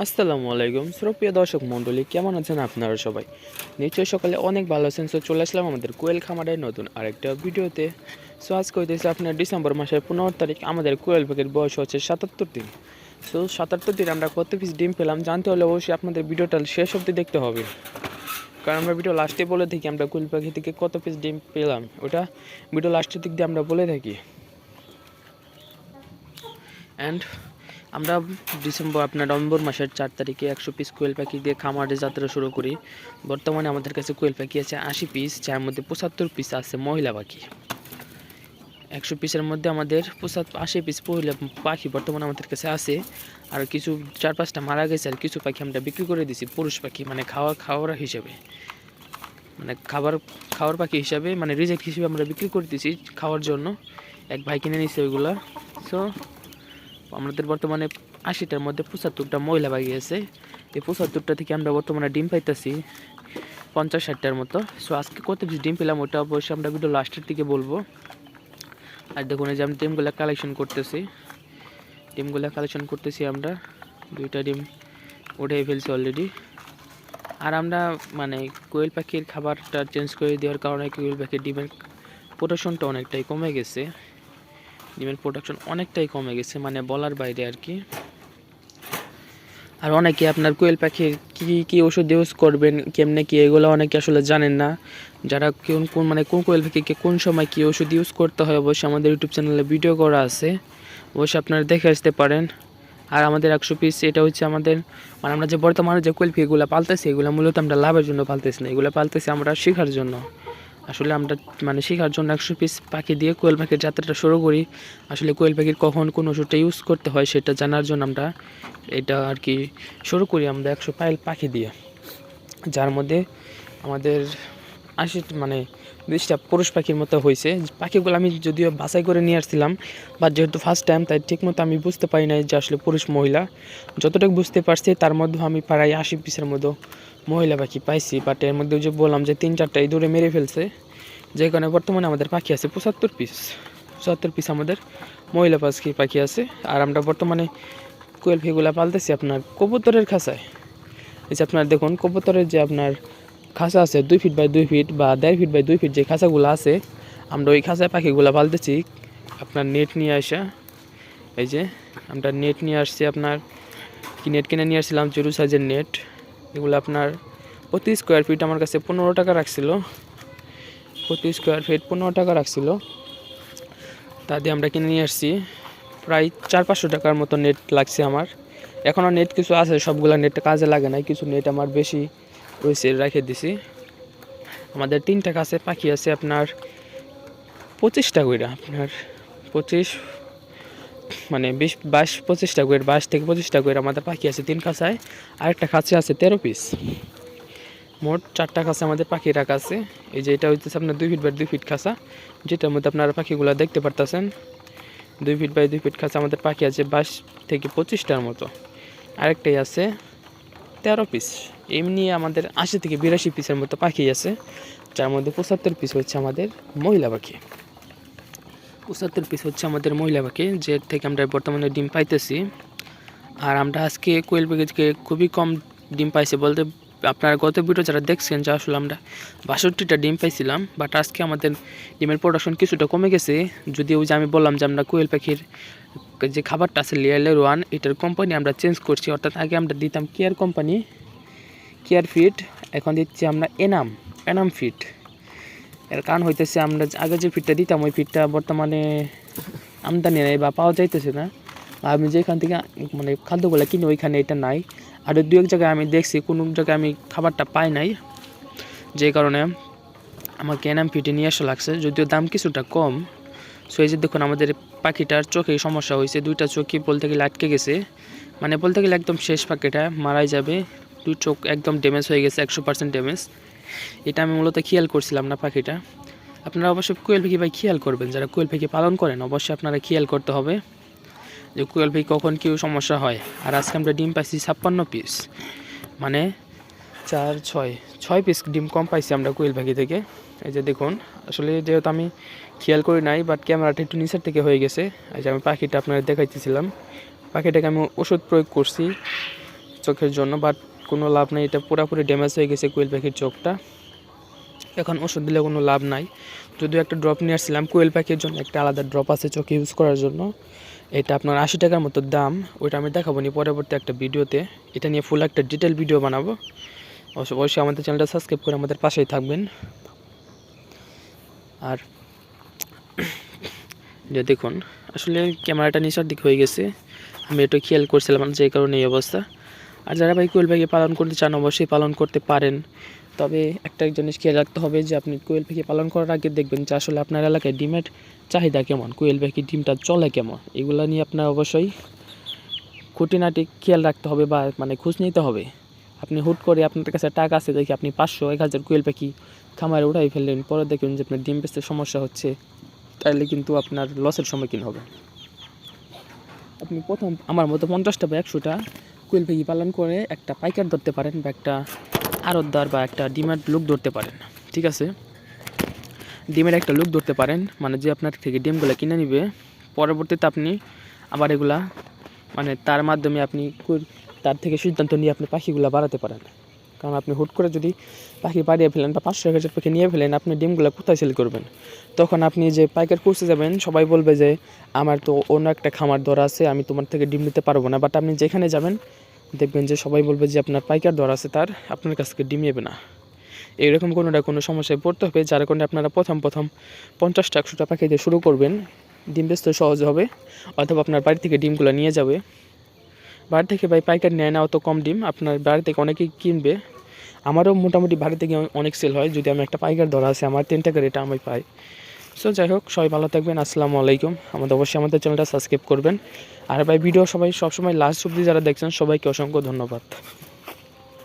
আসসালামু আলাইকুম শ্রোপ্রিয় দর্শক মণ্ডলী, কেমন আছেন আপনারা সবাই? নিশ্চয়ই সকালে অনেক ভালো আছেন। সো চলে আসলাম আমাদের কোয়েল খামারের নতুন আরেকটা ভিডিওতে। সো আজকে হইতেছে আপনার ডিসেম্বর মাসের 15 তারিখ। আমাদের কোয়েল পাখির বয়স হচ্ছে 77 দিন। সো 77 দিন আমরা কত পিস ডিম পেলাম জানতে হলে অবশ্যই আপনাদের ভিডিওটা শেষ অবধি দেখতে হবে, কারণ আমরা ভিডিও লাস্টে বলে থাকি আমরা কোয়েল পাখি থেকে কত পিস ডিম পেলাম, ওটা ভিডিও লাস্টের দিক দিয়ে আমরা বলে থাকি। অ্যান্ড আমরা নভেম্বর মাসের 4 তারিখে 100 পিস কোয়েল পাখি দিয়ে খামারে যাত্রা শুরু করি। বর্তমানে আমাদের কাছে কোয়েল পাখি আছে 80 পিস, যার মধ্যে 75 পিস আছে মহিলা পাখি। 100 পিসের মধ্যে আমাদের 80 পিস মহিলা পাখি বর্তমানে আমাদের কাছে আছে। আর কিছু 4-5টা মারা গেছে, আর কিছু পাখি আমরা বিক্রি করে দিছি পুরুষ পাখি, মানে খাওয়ার হিসেবে, মানে খাওয়ার পাখি হিসাবে, মানে রিজেক্ট হিসেবে আমরা বিক্রি করে দিছি খাওয়ার জন্য। এক ভাই কিনে নিছে ওইগুলা। সো আমাদের বর্তমানে 80টার মধ্যে 75টা মহিলা পাখি আছে। এই 75টা থেকে আমরা বর্তমানে ডিম পাইতেছি 50-60টার মতো। সো আজকে কত পিস ডিম পেলাম ওটা অবশ্যই আমরা ভিডিও লাস্টের দিকে বলবো। আর দেখুন এই যে আমি ডিমগুলো কালেকশন করতেছি আমরা 2টা ডিম উঠে ফেলছি অলরেডি। আর আমরা মানে কোয়েল পাখির খাবারটা চেঞ্জ করে দেওয়ার কারণে কোয়েল পাখির ডিমের প্রোডাকশনটা অনেকটাই কমে গেছে। মানে বলার বাইরে আর কি। আর অনেকে আপনার কোয়েল পাখির কী ওষুধ ইউজ করবেন, কেমনে কি, এগুলো অনেকে আসলে জানেন না। যারা কোন কোয়েল পাখিকে কোন সময় কী ওষুধ ইউজ করতে হয় অবশ্যই আমাদের ইউটিউব চ্যানেলে ভিডিও করা আছে, অবশ্যই আপনারা দেখে আসতে পারেন। আর আমাদের 100 পিস এটা হচ্ছে আমাদের, মানে আমরা যে বর্তমানে যে কোয়েল পাখিগুলো পালতেছি এগুলো মূলত আমরা লাভের জন্য পালতেছি না, এগুলো পালতেছি আমরা শেখার জন্য। আসলে আমরা মানে শেখার জন্য 100 পিস পাখি দিয়ে কোয়েল পাখির যাত্রাটা শুরু করি। আসলে কোয়েল পাখির কখন কোন ওষুধটা ইউজ করতে হয় সেটা জানার জন্য আমরা এটা আর কি শুরু করি আমরা 100 পাখি দিয়ে, যার মধ্যে আমাদের 20টা পুরুষ পাখির মতো হয়েছে। পাখিগুলো আমি যদিও বাছাই করে নিয়ে আসছিলাম, বা যেহেতু ফার্স্ট টাইম তাই ঠিকমতো আমি বুঝতে পারি নাই যে আসলে পুরুষ মহিলা। যতটুকু বুঝতে পারছি তার মধ্যে আমি প্রায় 80 পিসের মতো মহিলা পাখি পাইছি। বাট এর মধ্যে যে বললাম যে 3-4টা দূরে মেরে ফেলছে, যে কারণে বর্তমানে আমাদের পাখি আছে 75 পিস আমাদের মহিলা পাখি আছে। আর আমরা বর্তমানে কোয়েল পাখিগুলো পালতেছি আপনার কবুতরের খাঁচায়। এই যে আপনার দেখুন কবুতরের যে আপনার খাঁচা আছে 2 ফিট বাই 2 ফিট বা 1.5 ফিট বাই 2 ফিট যে খাঁচাগুলো আছে, আমরা ওই খাঁচায় পাখিগুলো পালতেছি আপনার নেট নিয়ে আসা। এই যে আমরা নেট নিয়ে আসছি, আপনার নেট কিনে নিয়ে আসছিলাম জেরু সাইজের নেট। এগুলো আপনার প্রতি স্কোয়ার ফিট আমার কাছে 15 টাকা রাখছিল, তা দিয়ে আমরা কিনে নিয়ে আসছি। প্রায় 400-500 টাকার মতো নেট লাগছে আমার। এখনও নেট কিছু আছে, সবগুলা নেট কাজে লাগে নাই, কিছু নেট আমার বেশি রয়েছে রেখে দিছি। আমাদের 3টা কাছে পাখি আছে আপনার 25টা করে, আপনার 25 মানে 22-25টা করে, 22 থেকে 25টা করে আমাদের পাখি আছে 3 কাছায়। আরেকটা কাছে আছে 13 পিস। মোট 4টা কাছে আমাদের পাখি রাখা আছে। এই যে এটা হইতেছে আপনার 2 ফিট বাই 2 ফিট খাঁচা, যেটার মধ্যে আপনারা পাখিগুলো দেখতে পারতেছেন। 2 ফিট বাই 2 ফিট খাঁচা আমাদের পাখি আছে 22 থেকে 25টার মতো। আরেকটাই আছে 13 পিস। এমনি আমাদের 80 থেকে 82 পিসের মতো পাখি আছে, যার মধ্যে 75 পিস হচ্ছে আমাদের মহিলা পাখি। যে থেকে আমরা বর্তমানে ডিম পাইতেছি। আর আমরা আজকে কোয়েল পাখি থেকে খুবই কম ডিম পাইছি বলতে, আপনারা গত ভিডিও যারা দেখছেন যে আসলে আমরা 62টা ডিম পাইছিলাম। বাট আজকে আমাদের ডিমের প্রোডাকশন কিছুটা কমে গেছে। যদিও যে আমি বললাম যে আমরা কোয়েল পাখির যে খাবারটা আছে লেয়ার 1 এটার কোম্পানি আমরা চেঞ্জ করছি, অর্থাৎ আগে আমরা দিতাম কেয়ার ফিড, এখন দিচ্ছি আমরা এনাম ফিড। এর কারণ হইতেছে আমরা আগে যে ফিডটা দিতাম ওই ফিডটা বর্তমানে আমদানি নেই বা পাওয়া যাইতেছে না, বা আমি যেখান থেকে মানে খাদ্যগুলো কিনি ওইখানে এটা নাই। আর 2-1 জায়গায় আমি দেখছি কোনো জায়গায় আমি খাবারটা পাই নাই, যে কারণে আমাকে এনাম ফিডে নিয়ে আসা লাগছে, যদিও দাম কিছুটা কম। সো এই যে দেখুন আমাদের পাখিটার চোখে সমস্যা হয়েছে, 2টা চোখই বলতে গেলে আটকে গেছে, মানে বলতে গেলে একদম শেষ, পাখিটা মারাই যাবে। 2 চোখ একদম ড্যামেজ হয়ে গেছে, 100% ড্যামেজ। এটা আমি মূলত খেয়াল করছিলাম না পাখিটা। আপনারা অবশ্যই কোয়েল পাখি ভাই খেয়াল করবেন, যারা কোয়েল পাখি পালন করেন অবশ্যই আপনারা খেয়াল করতে হবে যে কোয়েল পাখি কখন কী সমস্যা হয়। আর আজকে আমরা ডিম পাইছি 56 পিস, মানে 6 পিস ডিম কম পাইছি আমরা কোয়েল পাখি থেকে। এই যে দেখুন, আসলে যেহেতু আমি খেয়াল করি নাই, বাট ক্যামেরাটা একটু নিচের থেকে হয়ে গেছে। এই যে আমি পাখিটা আপনাদের দেখাইতেছিলাম, পাখিটাকে আমি ওষুধ প্রয়োগ করছি চোখের জন্য, বাট কোনো লাভ নেই, এটা পুরোপুরি ড্যামেজ হয়ে গেছে কোয়েল পাখির চোখটা। এখন ওষুধ দিলে কোনো লাভ নাই। যদিও একটা ড্রপ নিয়ে আসছিলাম কোয়েল পাখির জন্য, একটা আলাদা ড্রপ আছে চোখে ইউজ করার জন্য, এটা আপনার 80 টাকার মতো দাম। ওইটা আমি দেখাবো নি পরবর্তী একটা ভিডিওতে, এটা নিয়ে ফুল একটা ডিটেল ভিডিও বানাবো। অবশ্যই আমাদের চ্যানেলটা সাবস্ক্রাইব করে আমাদের পাশেই থাকবেন। আর যে দেখুন আসলে ক্যামেরাটা নিচের দিক হয়ে গেছে, আমি একটু খেয়াল করছিলাম যে কারণে এই অবস্থা। আর যারা ভাই কোয়েল পাখি পালন করতে চান অবশ্যই পালন করতে পারেন, তবে একটা জিনিস খেয়াল রাখতে হবে যে আপনি কোয়েল পাখি পালন করার আগে দেখবেন যে আসলে আপনার এলাকায় ডিমের চাহিদা কেমন, কোয়েল পাখির ডিমটা চলে কেমন, এগুলো নিয়ে আপনার অবশ্যই খুঁটিনাটি খেয়াল রাখতে হবে বা মানে খোঁজ নিতে হবে। আপনি হুট করে আপনার কাছে টাকা আছে দেখি আপনি 500-1000 কোয়েল পাখি খামারে উঠাই ফেললেন, পরে দেখবেন যে আপনার ডিম বেচতে সমস্যা হচ্ছে, তাহলে কিন্তু আপনার লসের সম্মুখীন হবে। আপনি প্রথম আমার মতো 50টা বা 100টা কোয়েল পাখি পালন করে একটা পাইকার ধরতে পারেন বা একটা আড়তদার বা একটা ডিমের লোক ধরতে পারেন, ঠিক আছে? ডিমের একটা লোক ধরতে পারেন, মানে যে আপনার থেকে ডিমগুলো কিনে নিবে, পরবর্তীতে আপনি আবার এগুলা মানে তার মাধ্যমে আপনি তার থেকে সিদ্ধান্ত নিয়ে আপনি পাখিগুলো বাড়াতে পারেন। কারণ আপনি হুট করে যদি পাখি বাড়িয়ে ফেলেন বা 500-1000 পাখি নিয়ে ফেলেন, আপনি ডিমগুলো কোথায় সেল করবেন? তখন আপনি যে পাইকার কোর্সে যাবেন সবাই বলবে যে আমার তো অন্য একটা খামার ধরা আছে, আমি তোমার থেকে ডিম নিতে পারবো না। বাট আপনি যেখানে যাবেন দেখবেন যে সবাই বলবে যে আপনার পাইকার ধরা আছে, তার আপনার কাছ থেকে ডিম নেবে না। এইরকম কোনো সমস্যায় পড়তে হবে, যার কারণে আপনারা প্রথম 50টা-100টা পাখি দিয়ে শুরু করবেন, ডিম বেচতে সহজ হবে। অথবা আপনার বাড়ি থেকে ডিমগুলো নিয়ে যাবে, বাড়ি থেকে ভাই পাইকার নেয় না অত কম ডিম, আপনার বাড়ি থেকে অনেকেই কিনবে। আমারও মোটামুটি বাড়ি থেকে অনেক সেল হয়, যদি আমি একটা পাইকার ধরা আছে আমার 10 টাকা রেটে আমি পাই। সো যাই হোক, সবাই ভালো থাকবেন, আসসালামু আলাইকুম। অবশ্যই আমাদের চ্যানেলটা সাবস্ক্রাইব করবেন। আর ভাই ভিডিও সবাই সবসময় লাস্ট অবধি যারা দেখছেন সবাইকে অসংখ্য ধন্যবাদ।